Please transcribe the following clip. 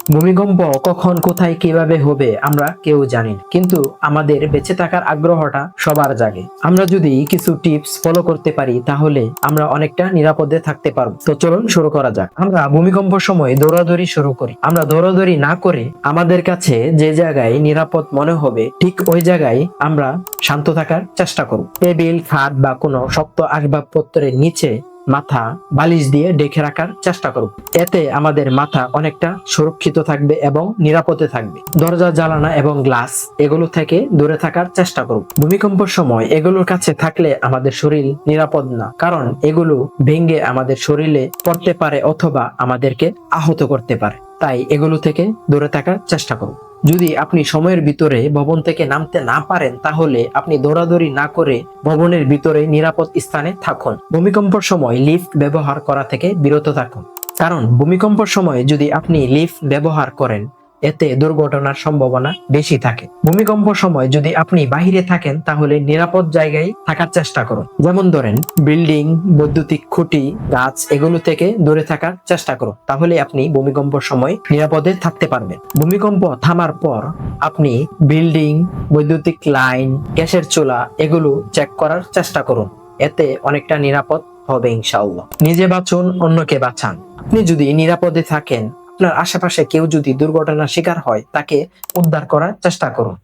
ভূমিকম্প কখন কোথায় কিভাবে হবে আমরা কেউ জানি না, কিন্তু আমাদের বেঁচে থাকার আগ্রহটা সবার জাগে। আমরা যদি কিছু টিপস ফলো করতে পারি তাহলে আমরা অনেকটা নিরাপদে থাকতে পারবো। তো চলুন শুরু করা যাক। আমরা ভূমিকম্পের সময় দৌড়াদৌড়ি শুরু করি। আমরা দৌড়াদৌড়ি না করে আমাদের কাছে যে জায়গায় নিরাপদ মনে হবে ঠিক ওই জায়গায় আমরা শান্ত থাকার চেষ্টা করব। টেবিল, খাট বা কোনো শক্ত আসবাবপত্রের নিচে মাথা বালিশ দিয়ে ঢেকে রাখার চেষ্টা করব। এতে আমাদের মাথা অনেকটা সুরক্ষিত থাকবে এবং নিরাপদে থাকবে। দরজা, জানালা এবং গ্লাস এগুলো থেকে দূরে থাকার চেষ্টা করব। ভূমিকম্পের সময় এগুলোর কাছে থাকলে আমাদের শরীর নিরাপদ না, কারণ এগুলো ভেঙে আমাদের শরীরে পড়তে পারে অথবা আমাদেরকে আহত করতে পারে। তাই এগুলো থেকে দূরে থাকার চেষ্টা করব। যদি আপনি সময়ের ভিতরে ভবন থেকে নামতে না পারেন তাহলে আপনি দৌড়াদৌড়ি না করে ভবনের ভিতরে নিরাপদ স্থানে থাকুন। ভূমিকম্পের সময় লিফট ব্যবহার করা থেকে বিরত থাকুন, কারণ ভূমিকম্পের সময় যদি আপনি লিফট ব্যবহার করেন এতে দুর্ঘটনার সম্ভাবনা বেশি থাকে। ভূমিকম্পের সময় যদি আপনি বাহিরে থাকেন তাহলে নিরাপদ জায়গায় থাকার চেষ্টা করুন। যেমন ধরেন বিল্ডিং, বৈদ্যুতিক খুঁটি, গাছ এগুলো থেকে দূরে থাকার চেষ্টা করুন। তাহলে আপনি ভূমিকম্পের সময় নিরাপদে থাকতে পারবেন। ভূমিকম্প থামার পর আপনি বিল্ডিং, বৈদ্যুতিক লাইন, গ্যাসের চুলা এগুলো চেক করার চেষ্টা করুন। এতে অনেকটা নিরাপদ হবে ইনশাআল্লাহ। নিজে বাঁচুন, অন্যকে বাঁচান। আপনি যদি নিরাপদে থাকেন, আপনার আশেপাশে কেউ যদি দুর্ঘটনার শিকার হয় তাকে উদ্ধার করার চেষ্টা করুন।